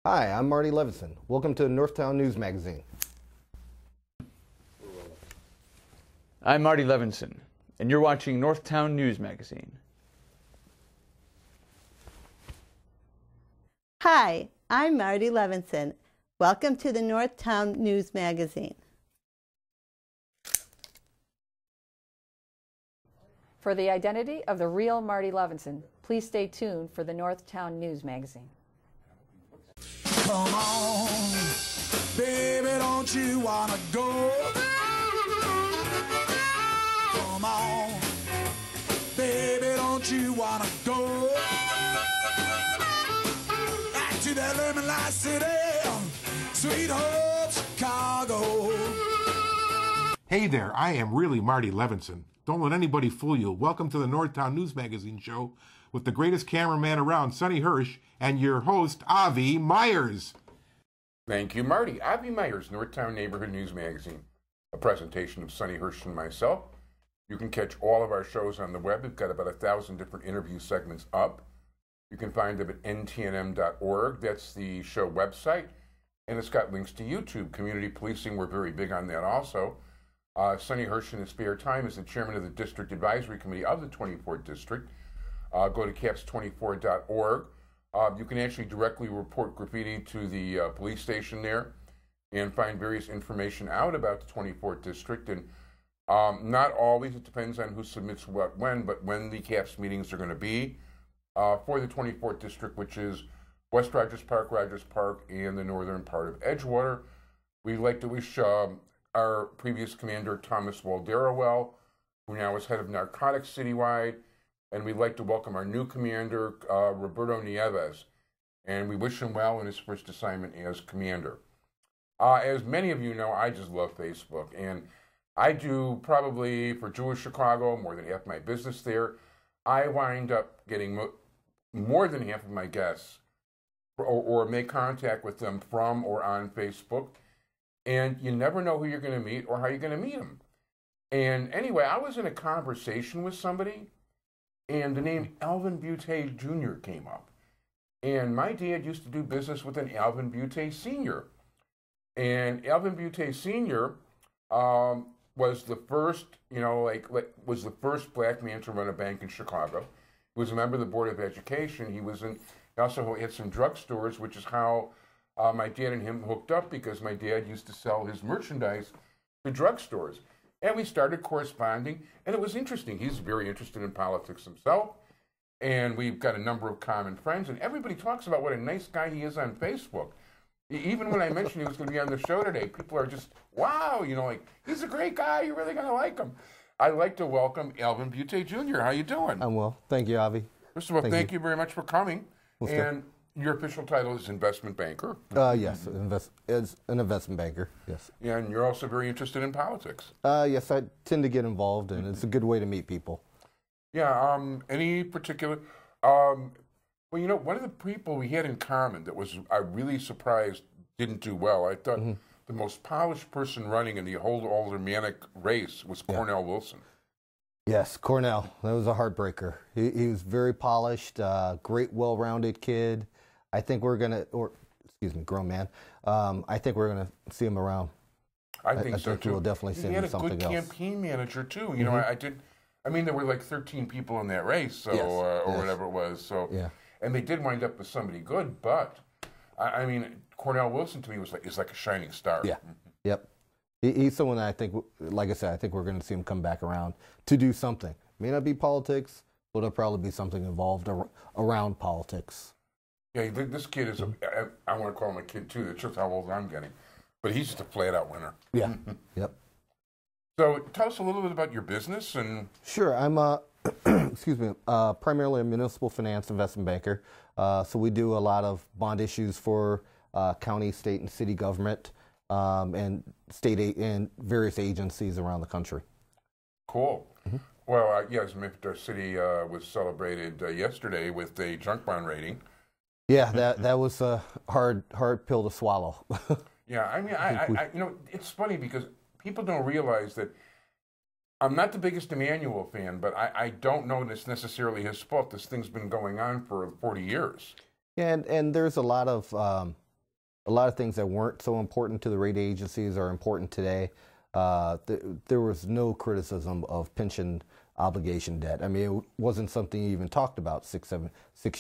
Hi, I'm Marty Levinson. Welcome to Northtown News Magazine. I'm Marty Levinson, and you're watching Northtown News Magazine. Hi, I'm Marty Levinson. Welcome to the Northtown News Magazine. For the identity of the real Marty Levinson, please stay tuned for the Northtown News Magazine. Come on, baby, don't you wanna go? Come on, baby, don't you wanna go? Back to that lemon light city, sweet home Chicago. Hey there, I am really Marty Levinson. Don't let anybody fool you. Welcome to the Northtown News Magazine show with the greatest cameraman around, Sonny Hirsch, and your host, Avi Myers. Thank you, Marty. Avi Myers, Northtown Neighborhood News Magazine, a presentation of Sonny Hirsch and myself. You can catch all of our shows on the web. We've got about 1,000 different interview segments up. You can find them at ntnm.org. That's the show website. And it's got links to YouTube. Community policing, we're very big on that also. Sonny Hirsch in his spare time is the chairman of the District Advisory Committee of the 24th District. Go to caps24.org. You can actually directly report graffiti to the police station there and find various information out about the 24th District. And not always, it depends on who submits what when, but when the CAPS meetings are going to be for the 24th District, which is West Rogers Park, and the northern part of Edgewater. We'd like to wish our previous commander, Thomas Waldera, well, who now is head of narcotics citywide. And we'd like to welcome our new commander, Roberto Nieves. And we wish him well in his first assignment as commander. As many of you know, I just love Facebook. And I do probably, for Jewish Chicago, more than half my business there. I wind up getting more than half of my guests or make contact with them from or on Facebook. And you never know who you're going to meet or how you're going to meet them. And anyway, I was in a conversation with somebody, and the name Alvin Boute Jr. came up. And my dad used to do business with an Alvin Boute Sr. And Alvin Boute Sr. Was the first, was the first black man to run a bank in Chicago. He was a member of the Board of Education. He also had some drugstores, which is how my dad and him hooked up, because my dad used to sell his merchandise to drugstores. And we started corresponding, and it was interesting. He's very interested in politics himself, and we've got a number of common friends, and everybody talks about what a nice guy he is on Facebook. Even when I mentioned he was going to be on the show today, people are just, wow, he's a great guy, you're really going to like him. I'd like to welcome Alvin Boute Jr. How you doing? I'm well. Thank you, Avi. First of all, thank you very much for coming. And your official title is investment banker? Yes, as an investment banker, yes. Yeah, and you're also very interested in politics? Yes, I tend to get involved, and it's a good way to meet people. Yeah, any particular... one of the people we had in common that I really surprised didn't do well, I thought the most polished person running in the whole aldermanic race was Cornell Wilson. Yes, Cornell. That was a heartbreaker. He was very polished, great, well-rounded kid. I think we're going to, grown man. I think we're going to see him around. I think so, too. We'll definitely see him in something else. He had a good campaign manager, too. There were like 13 people in that race, so or whatever it was. So, and they did wind up with somebody good, but, Cornell Wilson, to me, is like a shining star. Yeah, yep. He's someone that I think, like I said, I think we're going to see him come back around to do something. May not be politics, but it'll probably be something involved around politics. Yeah, this kid is, I want to call him a kid too, that shows how old I'm getting. But he's just a flat-out winner. Yeah, yep. So tell us a little bit about your business. And Sure, I'm, primarily a municipal finance investment banker. So we do a lot of bond issues for county, state, and city government. And and various agencies around the country. Cool. Well, yes, our city was celebrated yesterday with a junk bond rating. Yeah, that was a hard pill to swallow. Yeah, it's funny because people don't realize that I'm not the biggest Emmanuel fan, but I don't know it's necessarily his fault. This thing's been going on for 40 years. And there's a lot of a lot of things that weren't so important to the rate agencies are important today. There was no criticism of pension obligation debt. I mean, it wasn't something you even talked about 6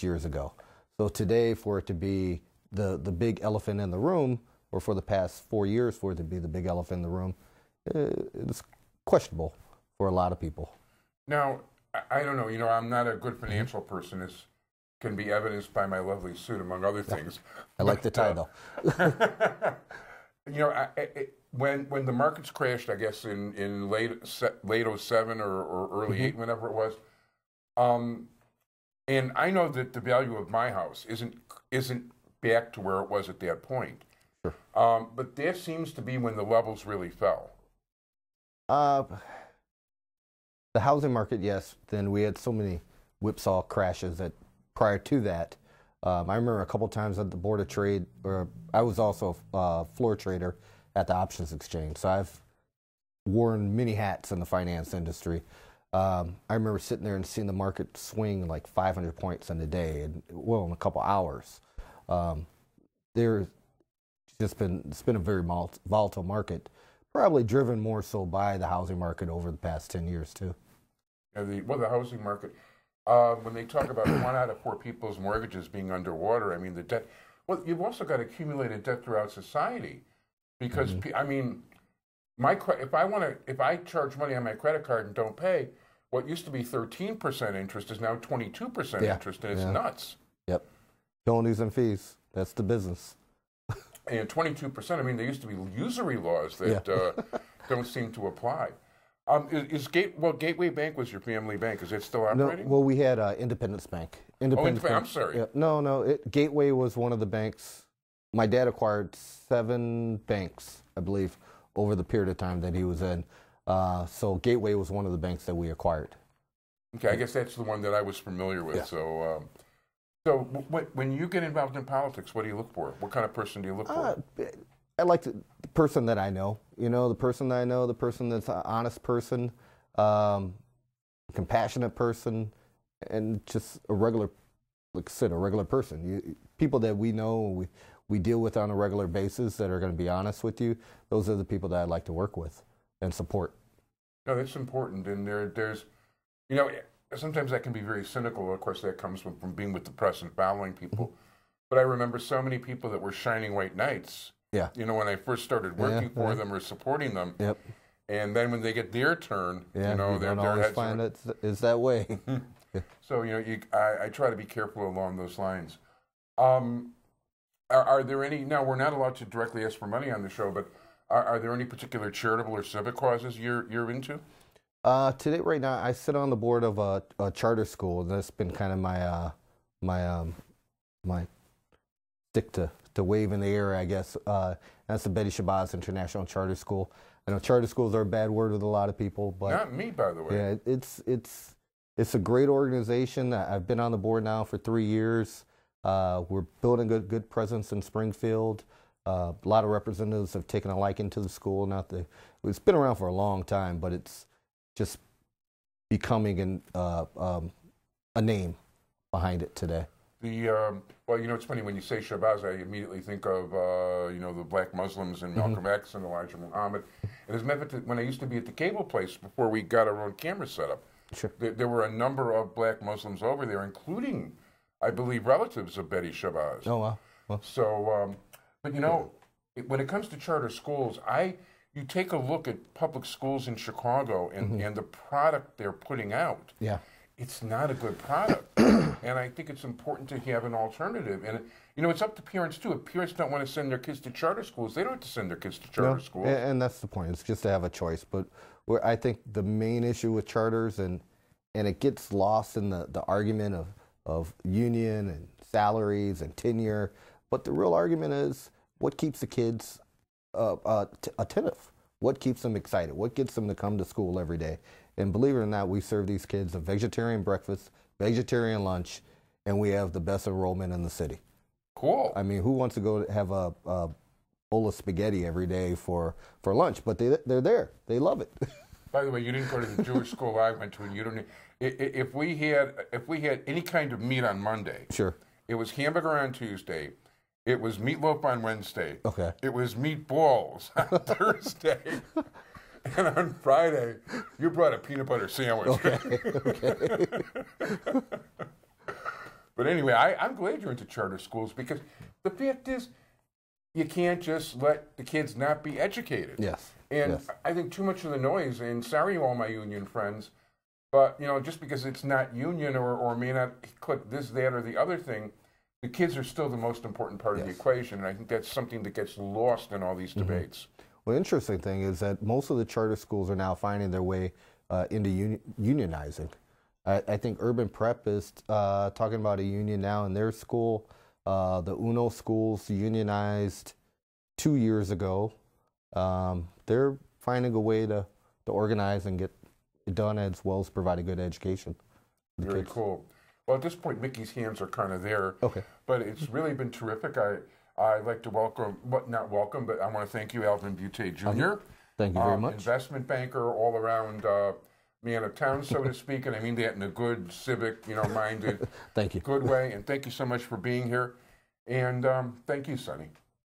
years ago. So today, for it to be the big elephant in the room, or for the past 4 years for it to be the big elephant in the room, it's questionable for a lot of people. Now, I don't know. I'm not a good financial person, as can be evidenced by my lovely suit, among other things. I like the tie, though. When the markets crashed, I guess in late 07 or early 8, whenever it was, and I know that the value of my house isn't back to where it was at that point. Sure. But that seems to be when the levels really fell. The housing market, yes. Then we had so many whipsaw crashes that prior to that, I remember a couple times at the Board of Trade, or I was also a floor trader at the options exchange. So I've worn many hats in the finance industry. I remember sitting there and seeing the market swing like 500 points in a day, and in a couple hours. It's been a very volatile market, probably driven more so by the housing market over the past 10 years too. The housing market, when they talk about 1 out of 4 people's mortgages being underwater, I mean, the debt, well, you've also got accumulated debt throughout society, because, I mean, if I charge money on my credit card and don't pay, what used to be 13% interest is now 22% interest, and it's nuts. Yep. Penalties and fees. That's the business. And 22%, I mean, there used to be usury laws that don't seem to apply. Gateway Bank was your family bank. Is it still operating? No, well, we had Independence Bank. I'm sorry. Yeah, no. Gateway was one of the banks. My dad acquired 7 banks, I believe, over the period of time that he was in. So Gateway was one of the banks that we acquired. Okay, I guess that's the one that I was familiar with. Yeah. So when you get involved in politics, what do you look for? What kind of person do you look for? I like the person that I know. The person that I know, the person that's an honest person, compassionate person, and just a regular, like I said, a regular person. People that we know, we deal with on a regular basis that are going to be honest with you. Those are the people that I'd like to work with and support. No, that's important. And there's, sometimes that can be very cynical. Of course, that comes from being with the press and following people. But I remember so many people that were shining white knights. Yeah. When I first started working for them or supporting them. Yep. And then when they get their turn, their heads find it's that way. So I try to be careful along those lines. Are there any? Now we're not allowed to directly ask for money on the show, but are there any particular charitable or civic causes you're into? Today, right now, I sit on the board of a charter school, and that's been kind of my stick to wave in the air, I guess. That's the Betty Shabazz International Charter School. I know charter schools are a bad word with a lot of people, but not me, by the way. Yeah, it's a great organization. I've been on the board now for 3 years. We're building a good presence in Springfield. A lot of representatives have taken a liking to the school. It's been around for a long time, but it's just becoming a name behind it today. It's funny when you say Shabazz, I immediately think of the black Muslims and Malcolm X and Elijah Muhammad. And as a matter of fact, when I used to be at the cable place before we got our own camera set up, sure, there were a number of black Muslims over there, including, I believe, relatives of Betty Shabazz. Oh wow! Well. So, when it comes to charter schools, you take a look at public schools in Chicago and the product they're putting out. Yeah. It's not a good product. And I think it's important to have an alternative. And, it's up to parents, too. If parents don't want to send their kids to charter schools, they don't have to send their kids to charter schools. And that's the point. It's just to have a choice. But I think the main issue with charters, and it gets lost in the argument of union and salaries and tenure. But the real argument is what keeps the kids attentive? What keeps them excited? What gets them to come to school every day? And believe it or not, we serve these kids a vegetarian breakfast, vegetarian lunch, and we have the best enrollment in the city. Cool. I mean, who wants to go have a bowl of spaghetti every day for lunch? But they're there. They love it. By the way, you didn't go to the Jewish school I went to, and you don't. If we had any kind of meat on Monday, sure, it was hamburger on Tuesday, It was meatloaf on Wednesday. Okay. It was meatballs on Thursday. And on Friday, you brought a peanut butter sandwich. Okay. But anyway, I'm glad you're into charter schools because the fact is, you can't just let the kids not be educated. Yes. And yes. I think too much of the noise, and sorry all my union friends, but just because it's not union or may not click this, that, or the other thing, the kids are still the most important part of the equation. And I think that's something that gets lost in all these debates. Well, the interesting thing is that most of the charter schools are now finding their way into unionizing. I think Urban Prep is talking about a union now in their school. The UNO schools unionized 2 years ago. They're finding a way to organize and get it done as well as provide a good education. Very cool. Well, at this point, Mickey's hands are kind of there. Okay. But it's really been terrific. I'd like to welcome, not welcome, but I want to thank you, Alvin Boute Jr. Thank you very much. Investment banker, all around man of town, so to speak, and I mean that in a good, civic, minded, Thank you. good way. And thank you so much for being here. And thank you, Sonny.